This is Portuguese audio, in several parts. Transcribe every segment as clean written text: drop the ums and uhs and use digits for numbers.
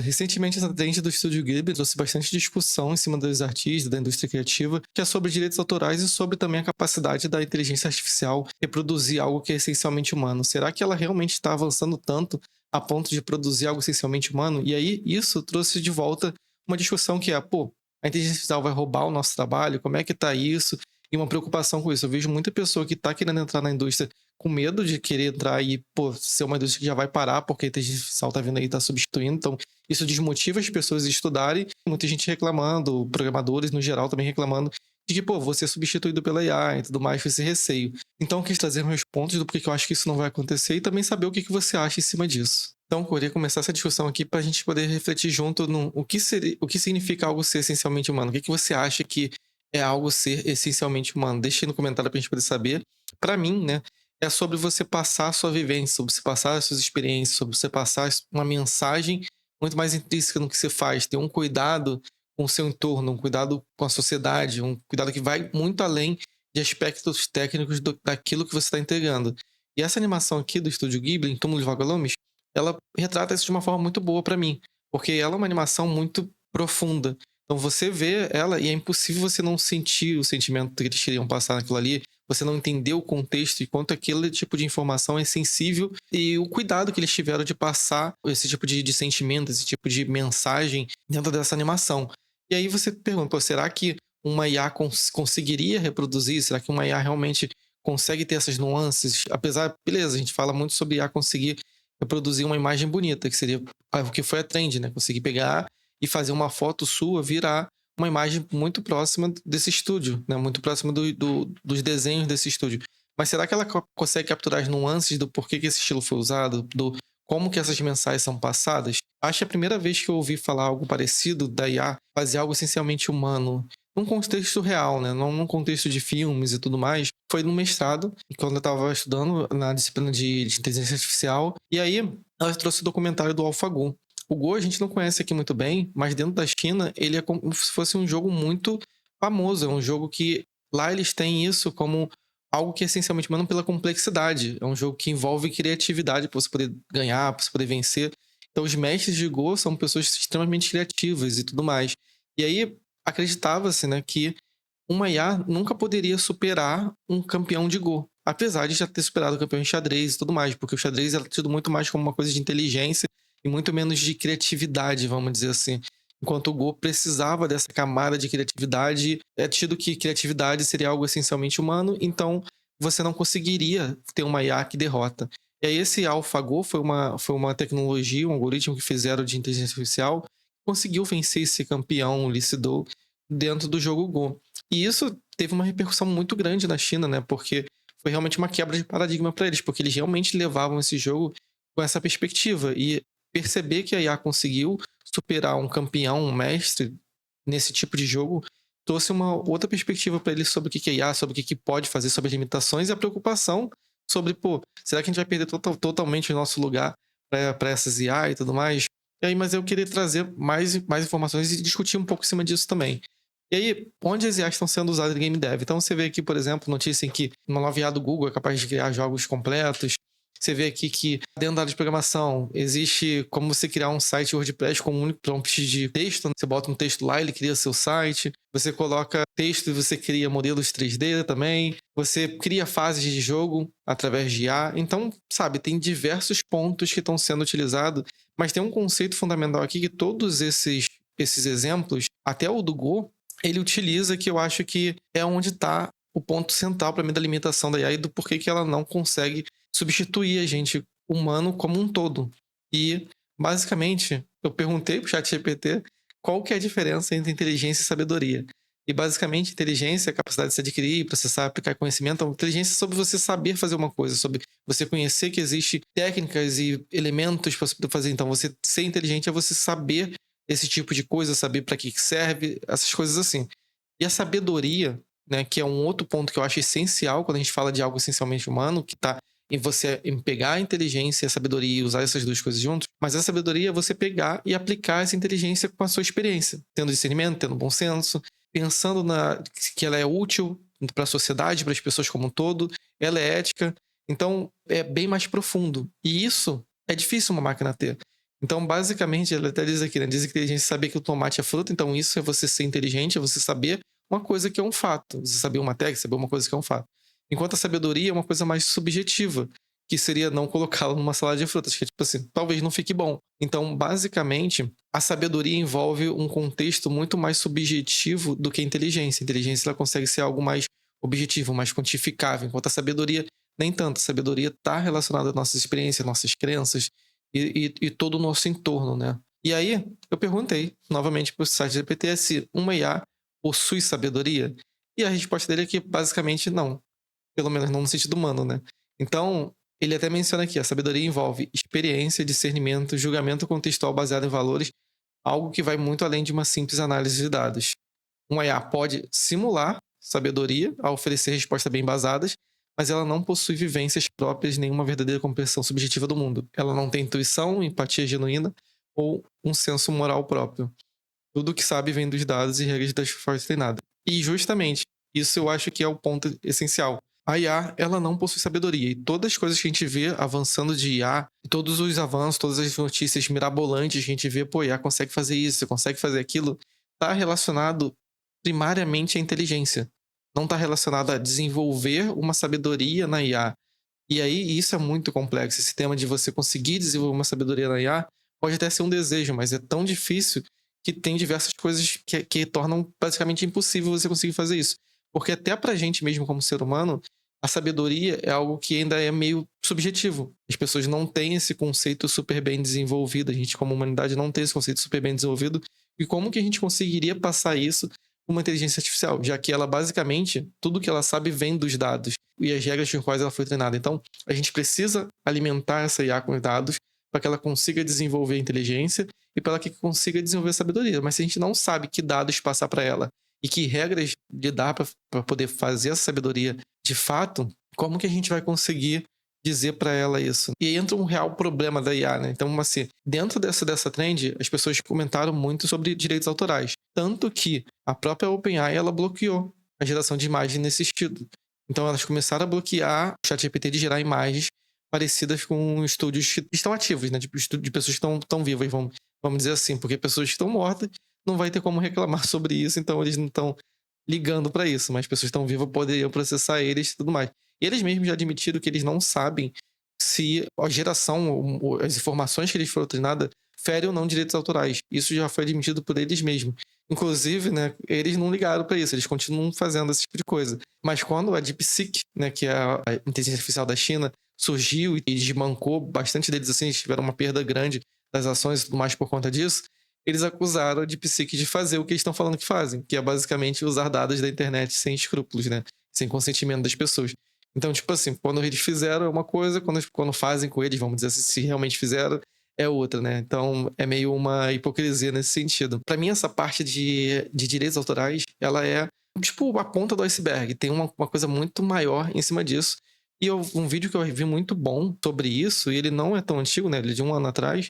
Recentemente, essa trend do Estúdio Ghibli trouxe bastante discussão em cima dos artistas, da indústria criativa, que é sobre direitos autorais e sobre também a capacidade da inteligência artificial reproduzir algo que é essencialmente humano. Será que ela realmente está avançando tanto a ponto de produzir algo essencialmente humano? E aí, isso trouxe de volta uma discussão que é, pô, a inteligência artificial vai roubar o nosso trabalho? Como é que tá isso? E uma preocupação com isso. Eu vejo muita pessoa que está querendo entrar na indústria com medo de querer entrar e, pô, ser uma indústria que já vai parar porque a inteligência artificial tá vindo aí e tá substituindo. Então, isso desmotiva as pessoas a estudarem. Muita gente reclamando, programadores no geral também reclamando de que, pô, vou ser substituído pela IA e tudo mais, com esse receio. Então, eu quis trazer meus pontos do porquê que eu acho que isso não vai acontecer e também saber o que você acha em cima disso. Então, eu queria começar essa discussão aqui para a gente poder refletir junto no o que significa algo ser essencialmente humano. O que você acha que é algo ser essencialmente humano? Deixa aí no comentário para a gente poder saber. Para mim, né, é sobre você passar a sua vivência, sobre você passar as suas experiências, sobre você passar uma mensagem muito mais intrínseca no que você faz, ter um cuidado com o seu entorno, um cuidado com a sociedade, um cuidado que vai muito além de aspectos técnicos daquilo que você está entregando. E essa animação aqui do Estúdio Ghibli, em Túmulo de Vagalumes, ela retrata isso de uma forma muito boa para mim, porque ela é uma animação muito profunda. Então você vê ela e é impossível você não sentir o sentimento que eles queriam passar naquilo ali, você não entender o contexto e quanto aquele tipo de informação é sensível e o cuidado que eles tiveram de passar esse tipo de sentimento, esse tipo de mensagem dentro dessa animação. E aí você pergunta, pô, será que uma IA conseguiria reproduzir? Será que uma IA realmente consegue ter essas nuances? Apesar, beleza, a gente fala muito sobre IA conseguir reproduzir uma imagem bonita, que seria o que foi a trend, né? Conseguir pegar e fazer uma foto sua virar uma imagem muito próxima desse estúdio, né? Muito próxima dos desenhos desse estúdio. Mas será que ela consegue capturar as nuances do porquê que esse estilo foi usado, do como que essas mensagens são passadas? Acho que a primeira vez que eu ouvi falar algo parecido da IA fazer algo essencialmente humano, num contexto real, né? Não num contexto de filmes e tudo mais, foi no mestrado, quando eu estava estudando na disciplina de inteligência artificial, e aí ela trouxe o documentário do AlphaGo. O Go a gente não conhece aqui muito bem, mas dentro da China ele é como se fosse um jogo muito famoso. É um jogo que lá eles têm isso como algo que é essencialmente humano pela complexidade. É um jogo que envolve criatividade para você poder ganhar, para você poder vencer. Então os mestres de Go são pessoas extremamente criativas e tudo mais. E aí acreditava-se, né, que uma IA nunca poderia superar um campeão de Go. Apesar de já ter superado o campeão de xadrez e tudo mais, porque o xadrez era tido muito mais como uma coisa de inteligência e muito menos de criatividade, vamos dizer assim. Enquanto o Go precisava dessa camada de criatividade, é tido que criatividade seria algo essencialmente humano, então você não conseguiria ter uma IA que derrota. E aí esse AlphaGo foi uma tecnologia, um algoritmo que fizeram de inteligência artificial, conseguiu vencer esse campeão, Lee Sedol, dentro do jogo Go. E isso teve uma repercussão muito grande na China, né? Porque foi realmente uma quebra de paradigma para eles, porque eles realmente levavam esse jogo com essa perspectiva. E perceber que a IA conseguiu superar um campeão, um mestre, nesse tipo de jogo, trouxe uma outra perspectiva para eles sobre o que é IA, sobre o que pode fazer, sobre as limitações e a preocupação sobre, pô, será que a gente vai perder totalmente o nosso lugar para essas IA e tudo mais? E aí, mas eu queria trazer mais informações e discutir um pouco em cima disso também. E aí, onde as IAs estão sendo usadas em game dev? Então você vê aqui, por exemplo, notícia em que uma nova IA do Google é capaz de criar jogos completos. Você vê aqui que dentro da área de programação existe como você criar um site WordPress com um único prompt de texto, né? Você bota um texto lá, ele cria seu site. Você coloca texto e você cria modelos 3D também. Você cria fases de jogo através de IA. Então, sabe, tem diversos pontos que estão sendo utilizados, mas tem um conceito fundamental aqui que todos esses exemplos, até o do Go, ele utiliza, que eu acho que é onde está o ponto central para mim da limitação da IA e do porquê que ela não consegue substituir a gente humano como um todo. E, basicamente, eu perguntei pro ChatGPT qual que é a diferença entre inteligência e sabedoria. E, basicamente, inteligência é a capacidade de se adquirir, processar, aplicar conhecimento. Então, inteligência é sobre você saber fazer uma coisa, sobre você conhecer que existe técnicas e elementos para você poder fazer. Então, você ser inteligente é você saber esse tipo de coisa, saber para que serve, essas coisas assim. E a sabedoria, né, que é um outro ponto que eu acho essencial quando a gente fala de algo essencialmente humano, que está em você em pegar a inteligência e a sabedoria e usar essas duas coisas juntos, mas a sabedoria é você pegar e aplicar essa inteligência com a sua experiência, tendo discernimento, tendo bom senso, pensando que ela é útil para a sociedade, para as pessoas como um todo, ela é ética, então é bem mais profundo. E isso é difícil uma máquina ter. Então, basicamente, ele até diz aqui, né? Diz a inteligência saber que o tomate é fruta, então isso é você ser inteligente, é você saber uma coisa que é um fato. Você saber uma técnica, saber uma coisa que é um fato. Enquanto a sabedoria é uma coisa mais subjetiva, que seria não colocá-lo numa salada de frutas, que é tipo assim, talvez não fique bom. Então, basicamente, a sabedoria envolve um contexto muito mais subjetivo do que a inteligência. A inteligência ela consegue ser algo mais objetivo, mais quantificável, enquanto a sabedoria nem tanto. A sabedoria está relacionada às nossas experiências, nossas crenças e todo o nosso entorno, né? E aí, eu perguntei novamente para o site GPT se uma IA possui sabedoria, e a resposta dele é que basicamente não, pelo menos não no sentido humano, né? Então, ele até menciona aqui, a sabedoria envolve experiência, discernimento, julgamento contextual baseado em valores, algo que vai muito além de uma simples análise de dados. Uma IA pode simular sabedoria ao oferecer respostas bem embasadas, mas ela não possui vivências próprias nem uma verdadeira compreensão subjetiva do mundo. Ela não tem intuição, empatia genuína ou um senso moral próprio. Tudo que sabe vem dos dados e regras das forças treinadas. E justamente, isso eu acho que é o ponto essencial. A IA, ela não possui sabedoria. E todas as coisas que a gente vê avançando de IA, todos os avanços, todas as notícias mirabolantes que a gente vê, pô, a IA consegue fazer isso, consegue fazer aquilo, está relacionado primariamente à inteligência. Não está relacionado a desenvolver uma sabedoria na IA. E aí, isso é muito complexo. Esse tema de você conseguir desenvolver uma sabedoria na IA pode até ser um desejo, mas é tão difícil que tem diversas coisas que tornam basicamente impossível você conseguir fazer isso. Porque até pra gente mesmo como ser humano, a sabedoria é algo que ainda é meio subjetivo. As pessoas não têm esse conceito super bem desenvolvido, a gente como humanidade não tem esse conceito super bem desenvolvido. E como que a gente conseguiria passar isso para uma inteligência artificial? Já que ela basicamente, tudo que ela sabe vem dos dados e as regras com quais ela foi treinada. Então, a gente precisa alimentar essa IA com os dados para que ela consiga desenvolver inteligência e para que consiga desenvolver sabedoria. Mas se a gente não sabe que dados passar para ela e que regras lidar para poder fazer essa sabedoria de fato, como que a gente vai conseguir dizer para ela isso? E aí entra um real problema da IA, né? Então, assim, dentro dessa trend, as pessoas comentaram muito sobre direitos autorais. Tanto que a própria OpenAI, ela bloqueou a geração de imagens nesse estilo. Então, elas começaram a bloquear o ChatGPT de gerar imagens parecidas com estúdios que estão ativos, né? De pessoas que estão vivas, vamos dizer assim, porque pessoas que estão mortas não vai ter como reclamar sobre isso, então eles não estão ligando para isso, mas pessoas que estão vivas poderiam processar eles e tudo mais. E eles mesmos já admitiram que eles não sabem se a geração, as informações que eles foram treinadas ferem ou não direitos autorais. Isso já foi admitido por eles mesmos. Inclusive, né, eles não ligaram para isso, eles continuam fazendo esse tipo de coisa. Mas quando a DeepSeek, né, que é a inteligência artificial da China, surgiu e desbancou bastante deles, assim, eles tiveram uma perda grande das ações e tudo mais por conta disso, eles acusaram a DeepSeek de fazer o que eles estão falando que fazem, que é basicamente usar dados da internet sem escrúpulos, né? Sem consentimento das pessoas. Então, tipo assim, quando eles fizeram é uma coisa, quando fazem com eles, vamos dizer assim, se realmente fizeram, é outra, né? Então, é meio uma hipocrisia nesse sentido. Para mim, essa parte de direitos autorais, ela é, tipo, a ponta do iceberg. Tem uma coisa muito maior em cima disso. E um vídeo que eu vi muito bom sobre isso, e ele não é tão antigo, né? Ele é de 1 ano atrás,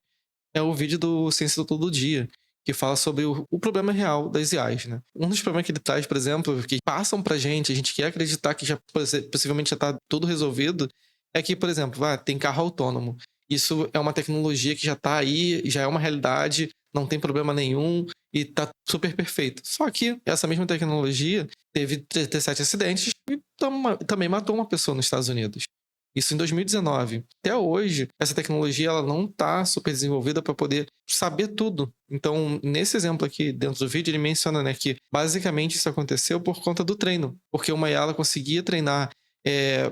é o vídeo do Ciência Todo Dia, que fala sobre o problema real das IAs, né? Um dos problemas que ele traz, por exemplo, que passam pra gente, a gente quer acreditar que já possivelmente já tá tudo resolvido, é que, por exemplo, tem carro autônomo. Isso é uma tecnologia que já tá aí, já é uma realidade, não tem problema nenhum e tá super perfeito. Só que essa mesma tecnologia teve 37 acidentes e também matou uma pessoa nos Estados Unidos. Isso em 2019. Até hoje, essa tecnologia ela não está super desenvolvida para poder saber tudo. Então, nesse exemplo aqui, dentro do vídeo, ele menciona, né, que basicamente isso aconteceu por conta do treino. Porque uma IA ela conseguia treinar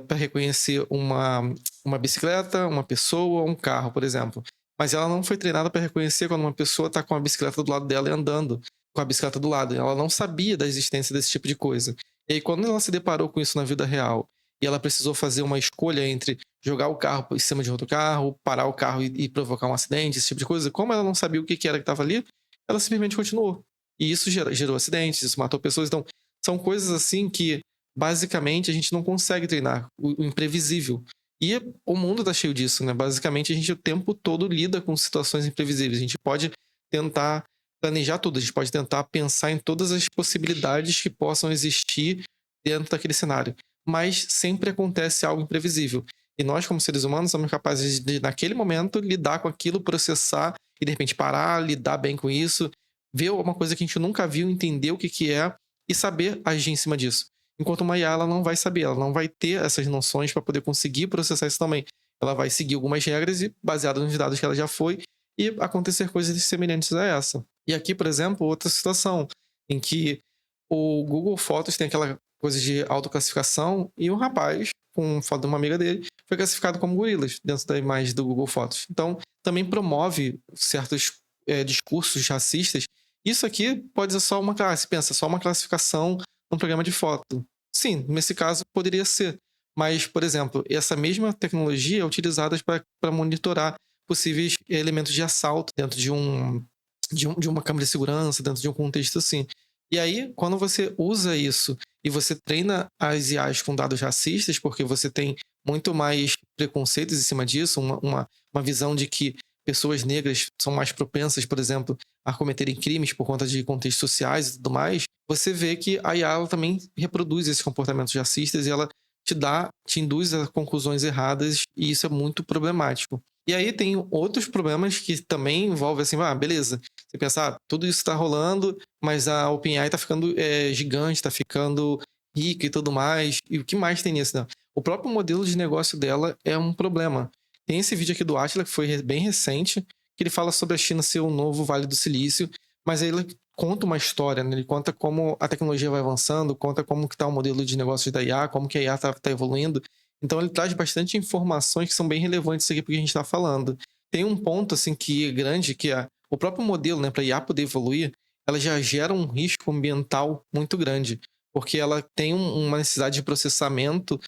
para reconhecer uma bicicleta, uma pessoa, um carro, por exemplo. Mas ela não foi treinada para reconhecer quando uma pessoa está com a bicicleta do lado dela e andando com a bicicleta do lado. Ela não sabia da existência desse tipo de coisa. E aí, quando ela se deparou com isso na vida real e ela precisou fazer uma escolha entre jogar o carro em cima de outro carro, parar o carro e provocar um acidente, esse tipo de coisa. Como ela não sabia o que era que estava ali, ela simplesmente continuou. E isso gerou acidentes, isso matou pessoas. Então, são coisas assim que, basicamente, a gente não consegue treinar. O imprevisível. E o mundo tá cheio disso, né? Basicamente, a gente o tempo todo lida com situações imprevisíveis. A gente pode tentar planejar tudo, a gente pode tentar pensar em todas as possibilidades que possam existir dentro daquele cenário, mas sempre acontece algo imprevisível. E nós, como seres humanos, somos capazes de, naquele momento, lidar com aquilo, processar e de repente parar, lidar bem com isso, ver uma coisa que a gente nunca viu, entender o que que é e saber agir em cima disso. Enquanto uma IA, ela não vai saber, ela não vai ter essas noções para poder conseguir processar isso também. Ela vai seguir algumas regras e, baseado nos dados que ela já foi, e acontecer coisas semelhantes a essa. E aqui, por exemplo, outra situação em que o Google Fotos tem aquela coisa de autoclassificação e um rapaz, com foto de uma amiga dele, foi classificado como gorilas dentro da imagem do Google Fotos. Então, também promove certos discursos racistas. Isso aqui pode ser só uma classe, pensa, só uma classificação num programa de foto. Sim, nesse caso poderia ser. Mas, por exemplo, essa mesma tecnologia é utilizada para monitorar possíveis elementos de assalto dentro de uma câmera de segurança, dentro de um contexto assim. E aí, quando você usa isso e você treina as IAs com dados racistas, porque você tem muito mais preconceitos em cima disso, uma visão de que pessoas negras são mais propensas, por exemplo, a cometerem crimes por conta de contextos sociais e tudo mais, você vê que a IA ela também reproduz esses comportamentos racistas e ela te induz a conclusões erradas, e isso é muito problemático. E aí tem outros problemas que também envolvem assim, beleza, você pensa, tudo isso está rolando, mas a OpenAI está ficando gigante, está ficando rica e tudo mais. E o que mais tem nisso, né? O próprio modelo de negócio dela é um problema. Tem esse vídeo aqui do Atila, que foi bem recente, que ele fala sobre a China ser o novo Vale do Silício, mas aí ele conta uma história, né? Ele conta como a tecnologia vai avançando, conta como que está o modelo de negócio da IA, como que a IA está evoluindo. Então ele traz bastante informações que são bem relevantes aqui para o que a gente está falando. Tem um ponto assim que é grande, que é o próprio modelo, né, para a IA poder evoluir, ela já gera um risco ambiental muito grande, porque ela tem uma necessidade de processamento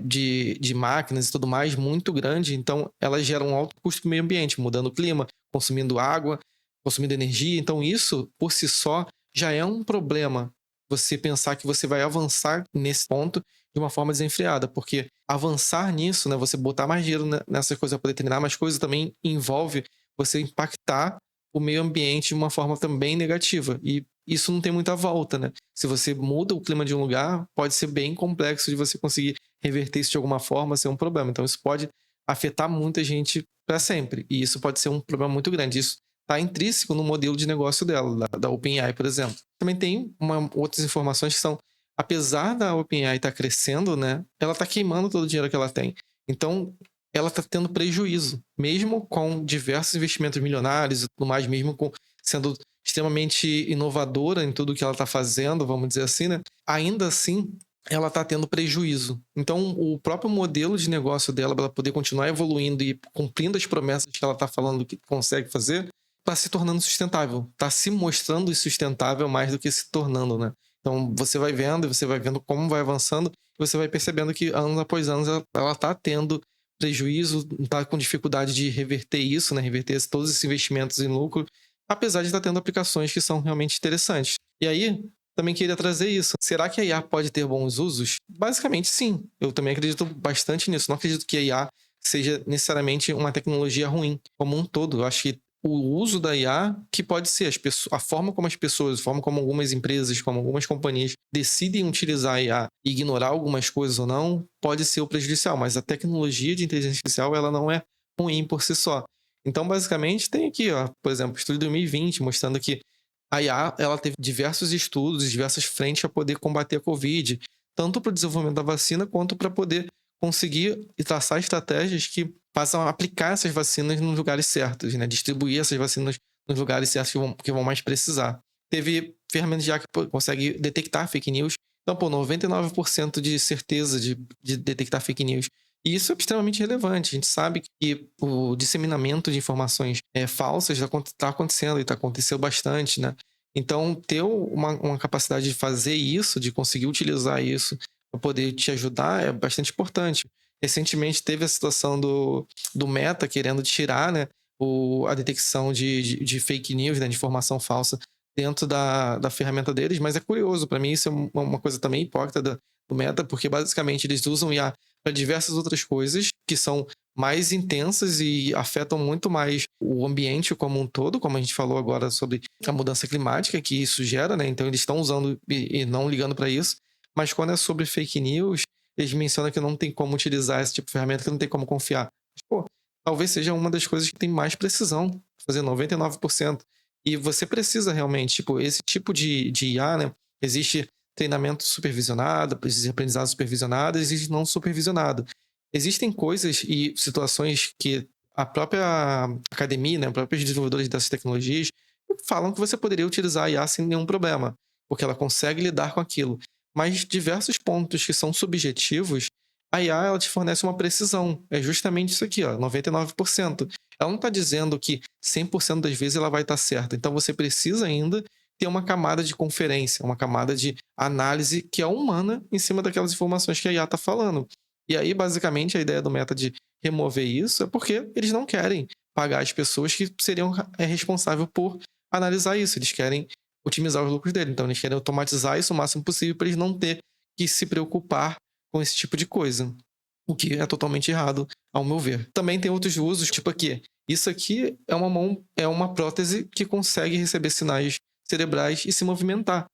de máquinas e tudo mais muito grande, então ela gera um alto custo para o meio ambiente, mudando o clima, consumindo água, consumindo energia. Então isso, por si só, já é um problema. Você pensar que você vai avançar nesse ponto de uma forma desenfreada, porque avançar nisso, né, você botar mais dinheiro nessas coisas para poder treinar mais coisas, também envolve você impactar o meio ambiente de uma forma também negativa. E isso não tem muita volta, né? Se você muda o clima de um lugar, pode ser bem complexo de você conseguir reverter isso de alguma forma, ser um problema. Então isso pode afetar muita gente para sempre. E isso pode ser um problema muito grande. Isso está intrínseco no modelo de negócio dela, da OpenAI, por exemplo. Também tem outras informações que são, apesar da OpenAI estar crescendo, né, ela está queimando todo o dinheiro que ela tem. Então, ela está tendo prejuízo, mesmo com diversos investimentos milionários e tudo mais, mesmo sendo extremamente inovadora em tudo que ela está fazendo, vamos dizer assim, né? Ainda assim, ela está tendo prejuízo. Então, o próprio modelo de negócio dela, para ela poder continuar evoluindo e cumprindo as promessas que ela está falando que consegue fazer, está se tornando sustentável. Está se mostrando insustentável mais do que se tornando, né? Então, você vai vendo como vai avançando, e você vai percebendo que anos após anos ela está tendo prejuízo, está com dificuldade de reverter isso, né? Reverter todos esses investimentos em lucro, apesar de estar tendo aplicações que são realmente interessantes. E aí, também queria trazer isso. Será que a IA pode ter bons usos? Basicamente, sim. Eu também acredito bastante nisso. Não acredito que a IA seja necessariamente uma tecnologia ruim como um todo. Eu acho que o uso da IA, que pode ser a forma como as pessoas, a forma como algumas empresas, como algumas companhias decidem utilizar a IA e ignorar algumas coisas ou não, pode ser o prejudicial. Mas a tecnologia de inteligência artificial, ela não é ruim por si só. Então, basicamente, tem aqui, ó, por exemplo, estudo de 2020 mostrando que a IA ela teve diversos estudos, diversas frentes para poder combater a Covid, tanto para o desenvolvimento da vacina quanto para poder conseguir e traçar estratégias que façam aplicar essas vacinas nos lugares certos, né? Distribuir essas vacinas nos lugares certos que vão mais precisar. Teve ferramentas de IA que consegue detectar fake news. Então, 99% de certeza de detectar fake news. E isso é extremamente relevante. A gente sabe que o disseminamento de informações falsas está acontecendo e aconteceu bastante, né? Então, ter uma capacidade de fazer isso, de conseguir utilizar isso para poder te ajudar é bastante importante. Recentemente teve a situação do Meta querendo tirar, né, a detecção de fake news, né, de informação falsa dentro da ferramenta deles, mas é curioso, para mim isso é uma coisa também hipócrita do Meta, porque basicamente eles usam IA para diversas outras coisas que são mais intensas e afetam muito mais o ambiente como um todo, como a gente falou agora sobre a mudança climática que isso gera, né? Então eles estão usando e não ligando para isso. Mas quando é sobre fake news, eles mencionam que não tem como utilizar esse tipo de ferramenta, que não tem como confiar. Mas, pô, talvez seja uma das coisas que tem mais precisão fazer 99%. E você precisa realmente, tipo, esse tipo de IA, né? Existe treinamento supervisionado, existe aprendizado supervisionado, existe não supervisionado. Existem coisas e situações que a própria academia, né, os próprios desenvolvedores dessas tecnologias falam que você poderia utilizar a IA sem nenhum problema, porque ela consegue lidar com aquilo. Mas diversos pontos que são subjetivos, a IA ela te fornece uma precisão. É justamente isso aqui, ó, 99%. Ela não está dizendo que 100% das vezes ela vai estar certa. Então você precisa ainda ter uma camada de conferência, uma camada de análise que é humana em cima daquelas informações que a IA está falando. E aí, basicamente, a ideia do Meta de remover isso é porque eles não querem pagar as pessoas que seriam responsáveis por analisar isso. Eles querem otimizar os lucros dele. Então, eles querem automatizar isso o máximo possível para eles não ter que se preocupar com esse tipo de coisa. O que é totalmente errado, ao meu ver. Também tem outros usos, tipo aqui. Isso aqui é uma mão, é uma prótese que consegue receber sinais cerebrais e se movimentar.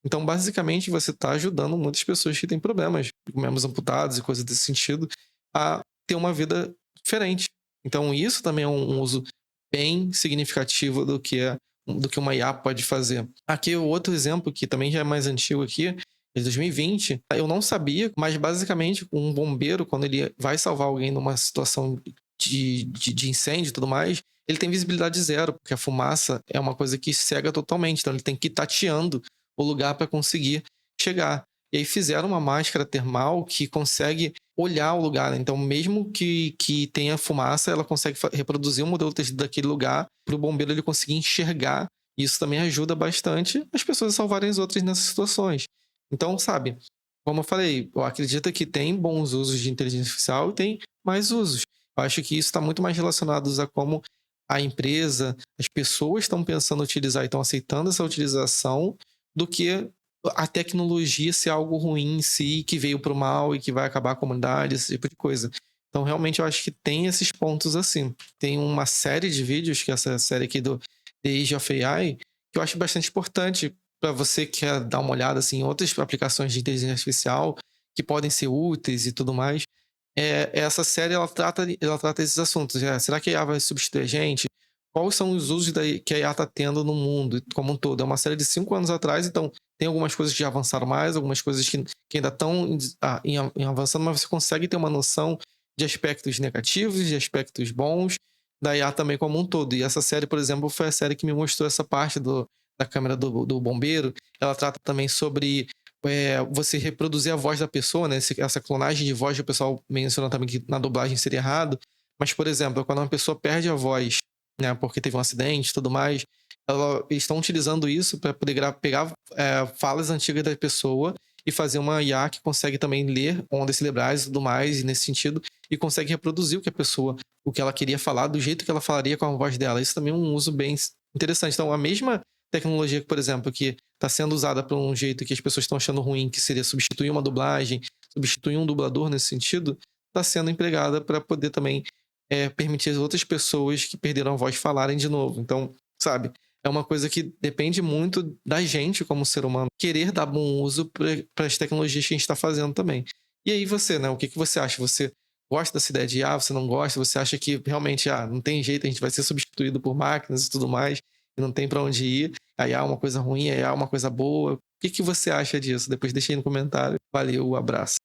Então, basicamente, você está ajudando muitas pessoas que têm problemas, com membros amputados e coisas desse sentido, a ter uma vida diferente. Então, isso também é um uso bem significativo do que uma IA pode fazer. Aqui, o outro exemplo, que também já é mais antigo aqui, é de 2020. Eu não sabia, mas basicamente, um bombeiro, quando ele vai salvar alguém numa situação de incêndio e tudo mais, ele tem visibilidade zero, porque a fumaça é uma coisa que cega totalmente. Então, ele tem que ir tateando o lugar para conseguir chegar. E aí fizeram uma máscara termal que consegue olhar o lugar, né? Então, mesmo que tenha fumaça, ela consegue reproduzir o modelo 3D daquele lugar para o bombeiro ele conseguir enxergar. Isso também ajuda bastante as pessoas a salvarem as outras nessas situações. Então, sabe, como eu falei, eu acredito que tem bons usos de inteligência artificial e tem mais usos. Eu acho que isso está muito mais relacionado a como a empresa, as pessoas estão pensando em utilizar e estão aceitando essa utilização do que a tecnologia ser algo ruim em si, que veio para o mal e que vai acabar a comunidade, esse tipo de coisa. Então, realmente, eu acho que tem esses pontos assim. Tem uma série de vídeos, que é essa série aqui do The Age of AI, que eu acho bastante importante para você que quer dar uma olhada assim, em outras aplicações de inteligência artificial que podem ser úteis e tudo mais. Essa série ela trata esses assuntos. Será que a IA vai substituir a gente? Quais são os usos que a IA está tendo no mundo como um todo? É uma série de 5 anos atrás, então tem algumas coisas que já avançaram mais, algumas coisas que ainda estão em avançando, mas você consegue ter uma noção de aspectos negativos, de aspectos bons da IA também como um todo. E essa série, por exemplo, foi a série que me mostrou essa parte da câmera do bombeiro. Ela trata também sobre você reproduzir a voz da pessoa, né? Essa clonagem de voz, o pessoal menciona também que na dublagem seria errado. Mas, por exemplo, quando uma pessoa perde a voz, né, porque teve um acidente e tudo mais, eles estão utilizando isso para poder pegar falas antigas da pessoa e fazer uma IA que consegue também ler ondas cerebrais e tudo mais, e nesse sentido, e consegue reproduzir o que ela queria falar, do jeito que ela falaria com a voz dela. Isso também é um uso bem interessante. Então, a mesma tecnologia, por exemplo, que está sendo usada por um jeito que as pessoas estão achando ruim, que seria substituir uma dublagem, substituir um dublador nesse sentido, está sendo empregada para poder também permitir as outras pessoas que perderam a voz falarem de novo. Então, sabe, é uma coisa que depende muito da gente como ser humano querer dar bom uso para as tecnologias que a gente está fazendo também. E aí você, né? O que você acha? Você gosta dessa ideia de você não gosta? Você acha que realmente não tem jeito, a gente vai ser substituído por máquinas e tudo mais, e não tem para onde ir? A IA é uma coisa ruim, a IA é uma coisa boa. O que você acha disso? Depois deixa aí no comentário. Valeu, abraço.